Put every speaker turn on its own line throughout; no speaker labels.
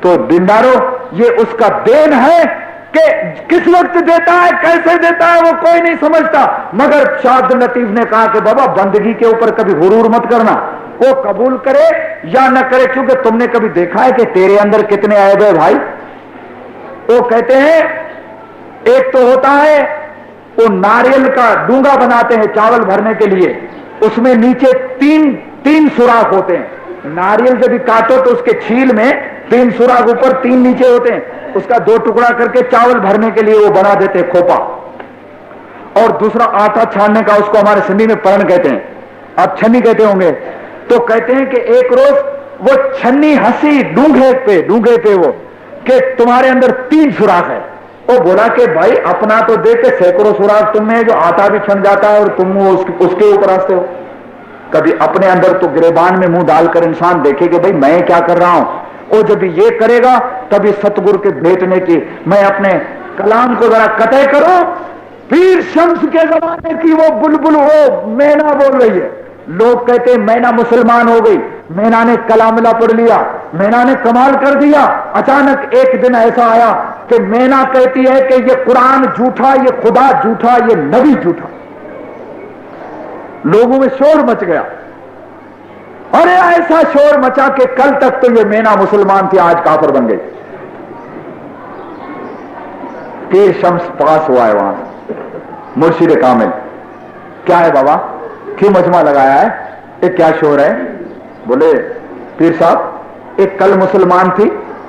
तो दीनदारों, ये उसका देन है कि किस वक्त देता है, कैसे देता है, वो कोई नहीं समझता। मगर शाह अब्दुल लतीफ ने कहा कि बाबा बंदगी के ऊपर कभी गुरूर मत करना, वो कबूल करे या न करे, क्योंकि तुमने कभी देखा है कि तेरे अंदर कितने ऐब है भाई। वो कहते हैं एक तो होता है वो नारियल का डूंगा बनाते हैं चावल भरने के लिए, उसमें नीचे तीन सुराख होते हैं। नारियल जब भी काटो तो उसके छील में 3 सुराख ऊपर 3 नीचे होते हैं, उसका 2 टुकड़ा करके चावल भरने के लिए वो बना देते हैं खोपा। और दूसरा आटा छानने का, उसको हमारे सिंधी में परण कहते हैं, आप छन्नी कहते होंगे। तो कहते हैं कि एक रोज वो छन्नी हंसी डूंघे पे वो कि तुम्हारे अंदर 3 सुराख है। वो बोला कि भाई अपना तो देख के सैकड़ों सुराख तुम में, जो आटा भी छन जाता है और तुम उसके ऊपर हंसते हो। कभी अपने अंदर तो गिरेबान में मुंह डालकर इंसान देखे कि भाई मैं क्या कर रहा हूं। और जब ये करेगा तभी सतगुरु के भेटने की। मैं अपने कलाम को जरा कतई करूं, पीर शम्स के जमाने की वो बुलबुल हो मैना बोल रही है। लोग कहते हैं मैना मुसलमान हो गई, मैना ने कलामला पढ़ लिया, मैना ने कमाल कर दिया। अचानक एक दिन ऐसा आया कि मैना कहती है कि ये कुरान झूठा, ये खुदा झूठा, ये नबी झूठा। लोगों में शोर मच गया। अरे ऐसा शोर मचा कि कल तक तो ये मैना मुसलमान थी, आज काफिर बन गई। पीर शम्स पास हुआ है वहां, मुर्शिद कामिल। क्या है बाबा, क्यों मजमा लगाया है, ये क्या शोर है? बोले पीर साहब, एक कल मुसलमान थी,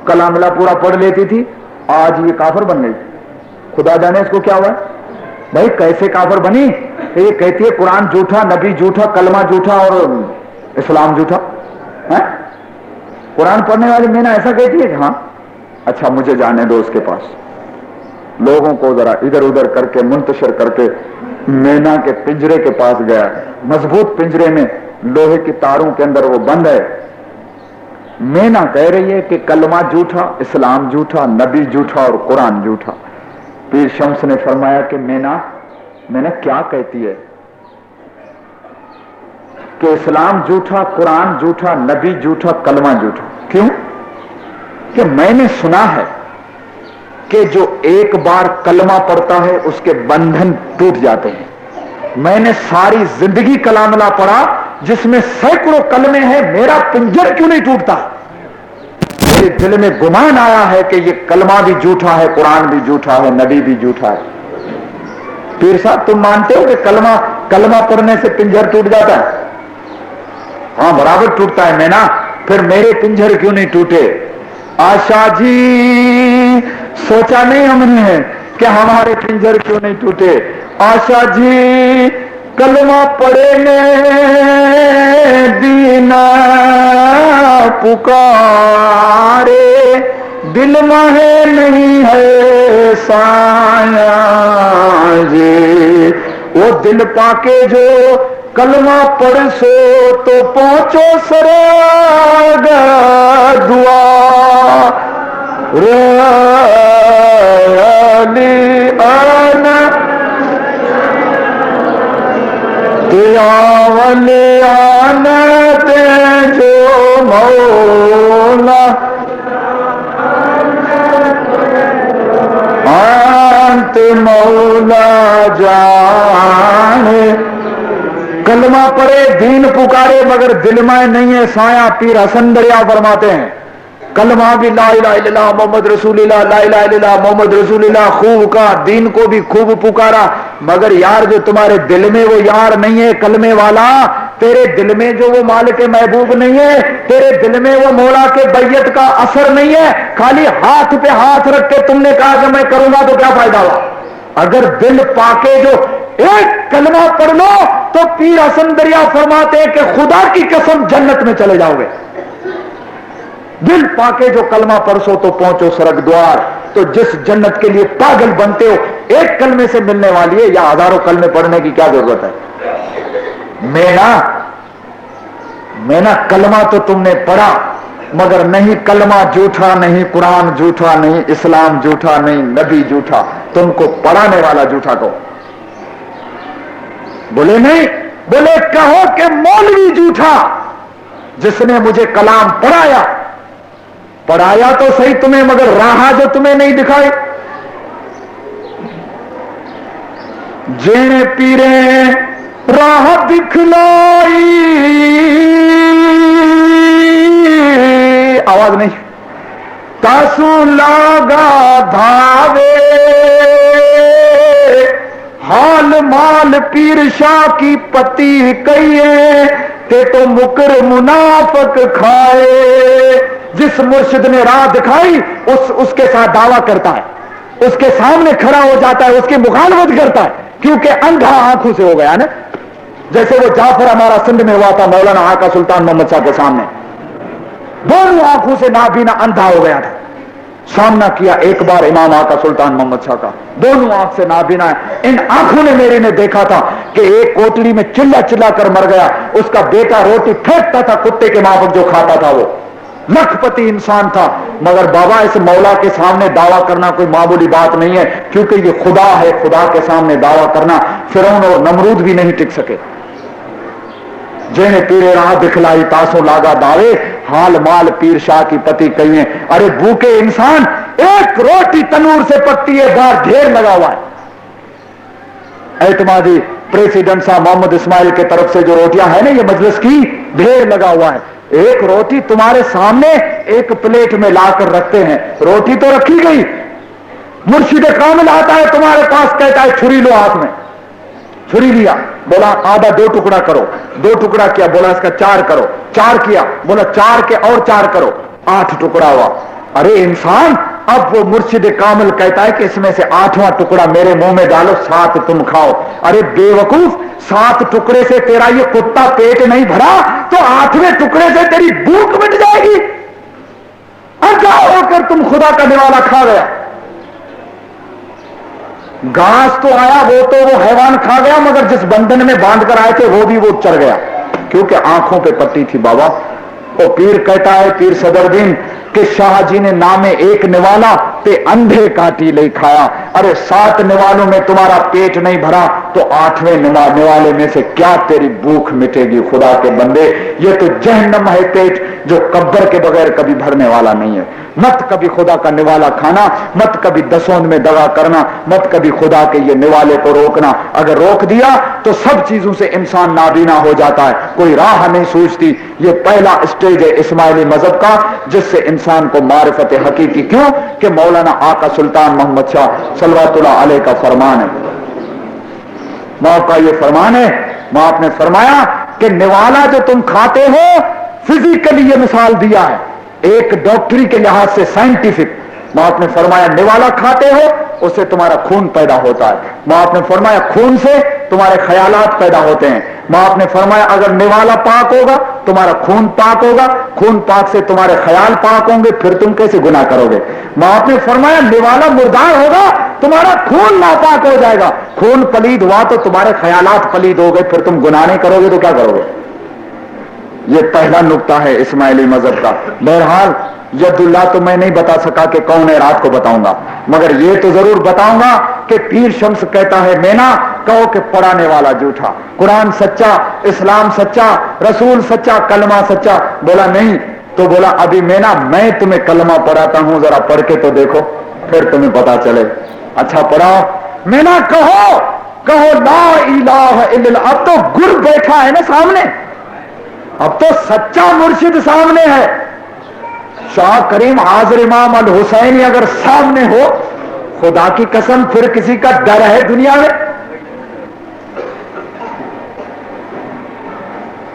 कलामला पूरा पढ़ लेती थी, आज ये काफिर बन गई। खुदा जाने इसको क्या हुआ। भाई कैसे काफिर बनी? ये कहती है कुरान झूठा, नबी झूठा, कलमा झूठा और इस्लाम झूठा है। कुरान पढ़ने वाली मैंने ऐसा कहती है कि हाँ, अच्छा मुझे जाने दो उसके पास। लोगों को जरा इधर उधर करके मुंतशिर करके मैना के पिंजरे के पास गया। मजबूत पिंजरे में लोहे की तारों के अंदर वो बंद है। मैना कह रही है कि कलमा झूठा, इस्लाम झूठा, नबी झूठा और कुरान झूठा। पीर शम्स ने फरमाया कि मैना क्या कहती है कि इस्लाम झूठा, कुरान झूठा, नबी झूठा, कलमा झूठा। क्यों? कि मैंने सुना है कि जो एक बार कलमा पढ़ता है उसके बंधन टूट जाते हैं। मैंने सारी जिंदगी कलामला पढ़ा जिसमें सैकड़ों कलमे हैं, मेरा पिंजर क्यों नहीं टूटता? मेरे दिल में गुमान आया है कि ये कलमा भी झूठा है, कुरान भी झूठा है, नबी भी झूठा है। पीर साहब तुम मानते हो कि कलमा पढ़ने से पिंजर टूट जाता है? हाँ बराबर टूटता है। मैं ना, फिर मेरे पिंजर क्यों नहीं टूटे? आशा जी सोचा नहीं हमने कि हमारे पिंजर क्यों नहीं टूटे। आशा जी कलमा पढ़े ने दीना पुकारे, दिल में नहीं है साया जी। वो दिल पाके जो कलमा पढ़ सो तो पहुंचो सराग दुआ रली आना त्यावली आना ते जो मौला अंत मौला जाने। कलमा पढ़े दीन पुकारे मगर दिल में नहीं है साया। पीर हसन दरिया फरमाते हैं कलमा भी ला इलाहा इल्लल्लाह मोहम्मद रसूलुल्लाह, ला इलाहा इल्लल्लाह मोहम्मद रसूलुल्लाह खूब का, दीन को भी खूब पुकारा, मगर यार जो तुम्हारे दिल में वो यार नहीं है कलमे वाला, तेरे दिल में जो वो मालिक महबूब नहीं है, तेरे दिल में वो मौला के बैयत का असर नहीं है। खाली हाथ पे हाथ रख के तुमने कहा कि मैं करूंगा तो क्या फायदा हुआ? अगर दिल पाके जो एक कलमा पढ़ लो तो पीर हसन दरिया फरमाते हैं कि खुदा की कसम जन्नत में चले जाओगे। दिल पाके जो कलमा पढ़ो तो पहुंचो सरग द्वार। तो जिस जन्नत के लिए पागल बनते हो एक कलमे से मिलने वाली है, या हजारों कलमे पढ़ने की क्या जरूरत है? मैं कलमा तो तुमने पढ़ा मगर नहीं कलमा झूठा, नहीं कुरान झूठा, नहीं इस्लाम झूठा, नहीं नबी झूठा, तुमको पढ़ाने वाला झूठा कहो। बोले नहीं, बोले कहो कि मौलवी झूठा जिसने मुझे कलाम पढ़ाया। पढ़ाया तो सही तुम्हें, मगर राह जो तुम्हें नहीं दिखाई। जेने पीरे राह दिखलाई, आवाज नहीं, तासू लागा धावे, हाल माल पीर शाह की पति कहिए, ते तो मुकर मुनाफक खाए। जिस मुर्शिद ने राह दिखाई उसके साथ दावा करता है, उसके सामने खड़ा हो जाता है, उसकी मुखालफत करता है, क्योंकि अंधा आंखों से हो गया ना। जैसे वो जाफर हमारा सिंध में हुआ था मौलाना आका सुल्तान मोहम्मद शाह के सामने, दोनों आंखों से नाबीना अंधा हो गया था। सामना किया एक बार इमाम आका सुल्तान मोहम्मद शाह का, दोनों आंख से नाबीना है। इन आंखों ने मेरे ने देखा था कि एक कोटड़ी में चिल्ला चिल्ला कर मर गया, उसका बेटा रोटी फेंकता था कुत्ते के माफक जो खाता था, वो लखपति इंसान था। मगर बाबा इस मौला के सामने दावा करना कोई मामूली बात नहीं है, क्योंकि ये खुदा है। खुदा के सामने दावा करना फिरौन और नमरूद भी नहीं टिक सके। जेने पीरे राह दिखलाई तासों लागा दावे, हाल माल पीर शाह की पति कहिए। अरे भूखे इंसान, एक रोटी तनूर से पकती है, बाहर ढेर लगा हुआ है। एतमादी प्रेसिडेंट साहब मोहम्मद इस्माइल के तरफ से जो रोटियां है ना ये मजलिस की, ढेर लगा हुआ है। एक रोटी तुम्हारे सामने एक प्लेट में लाकर रखते हैं, रोटी तो रखी गई। मुर्शिद कामिल आता है तुम्हारे पास, कहता है छुरी लो हाथ में। छुरी लिया, बोला आधा 2 टुकड़ा करो, 2 टुकड़ा किया, बोला इसका 4 करो, 4 किया, बोला 4 के और 4 करो, 8 टुकड़ा हुआ। अरे इंसान, अब वो मुर्शिद कामिल कहता है कि इसमें से 8वां टुकड़ा मेरे मुंह में डालो, 7 तुम खाओ। अरे बेवकूफ, 7 टुकड़े से तेरा ये कुत्ता पेट नहीं भरा तो 8वें टुकड़े से तेरी भूख मिट जाएगी। अंधा होकर तुम खुदा का निवाला खा गया। घास तो आया, वो हैवान खा गया, मगर जिस बंधन में बांध कर आए थे वो चढ़ गया, क्योंकि आंखों पे पट्टी थी। बाबा वो पीर कहता है, पीर सदरुद्दीन, कि शाह जी ने नामे एक निवाला ते अंधे काटी ले खाया। अरे 7 निवालों में तुम्हारा पेट नहीं भरा तो 8वें निवाले में से क्या तेरी भूख मिटेगी। खुदा के बंदे, ये तो जहन्नम है पेट, जो कब्र के बगैर कभी भरने वाला नहीं है। मत कभी खुदा का निवाला खाना, मत कभी दसौंध में दगा करना, मत कभी खुदा के ये निवाले को रोकना। अगर रोक दिया तो सब चीजों से इंसान नाबीना हो जाता है, कोई राह नहीं सूझती। ये पहला स्टेज है इस्माइली मजहब का, जिससे इंसान को मारिफत हकीकी, क्यों कि मौलाना आका सुल्तान मोहम्मद शाह सल्लल्लाहु अलैहि का फरमान है, मौत का ये फरमान है। वहां आपने फरमाया कि निवाला जो तुम खाते हो, फिजिकली ये मिसाल दिया है, एक डॉक्टरी के लिहाज से साइंटिफिक। वहां आपने फरमाया निवाला खाते हो, उससे तुम्हारा खून पैदा होता है। वहां आपने फरमाया खून से तुम्हारे ख्यालात पैदा होते हैं। वहां आपने फरमाया अगर निवाला पाक होगा तुम्हारा खून पाक होगा, खून पाक से तुम्हारे ख्याल पाक होंगे, फिर तुम कैसे गुनाह करोगे। वहां आपने फरमाया निवाला मुर्दार होगा, तुम्हारा खून नापाक हो जाएगा, खून पलीद हुआ तो तुम्हारे ख्यालात पलीद हो गए, फिर तुम गुनाह नहीं करोगे तो क्या करोगे। ये पहला नुक्ता है इस्माइली मजहब का। बहरहाल यदुल्लाह तो मैं नहीं बता सका कि कौन है, रात को बताऊंगा, मगर ये तो जरूर बताऊंगा कि पीर शम्स कहता है मेना, कहो कि पढ़ाने वाला झूठा, कुरान सच्चा, इस्लाम सच्चा, रसूल सच्चा, कलमा सच्चा। बोला नहीं, तो बोला अभी मेना मैं तुम्हें कलमा पढ़ाता हूं, जरा पढ़ के तो देखो, फिर तुम्हें पता चले। अच्छा पढ़ाओ। मेना कहो, कहो ला इलाहा इल्लल्लाह। अब तो गुर बैठा है ना सामने, अब तो सच्चा मुर्शिद सामने है। शाह करीम हाजिर इमाम अल हुसैन अगर सामने हो, खुदा की कसम फिर किसी का डर है दुनिया में।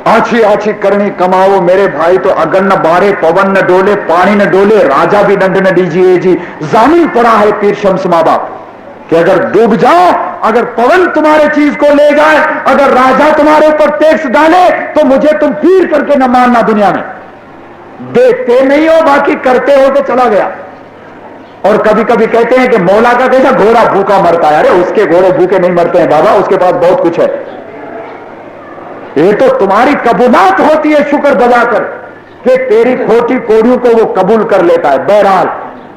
आछी आछी करनी कमाओ मेरे भाई, तो अगर न बारे पवन न डोले, पानी न डोले, राजा भी दंड न दीजिए जी। जामिन पड़ा है पीर शम्स माँ बाप कि अगर डूब जाओ, अगर पवन तुम्हारे चीज को ले जाए, अगर राजा तुम्हारे ऊपर टैक्स डाले, तो मुझे तुम पीर करके न मानना। दुनिया में देखते नहीं हो, बाकी करते हो तो चला गया। और कभी कभी कहते हैं कि मौला का कैसा घोड़ा भूखा मरता है। अरे उसके घोड़े भूखे नहीं मरते हैं बाबा, उसके पास बहुत कुछ है। ये तो तुम्हारी कबूलात होती है शुक्र बजाकर कि तेरी खोटी कोड़ियों को वो कबूल कर लेता है। बहरहाल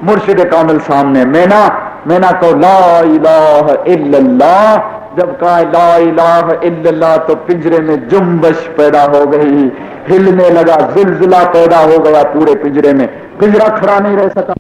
मुर्शिद कामिल सामने, मैना कहो ला इलाहा इल्लल्लाह। जब कहा ला इलाहा इल्लल्लाह तो पिंजरे में जुम्बश पैदा हो गई। ہلنے لگا، زلزلہ پیدا ہو گیا پورے پنجرے میں، پنجرا کھڑا نہیں رہ سکا۔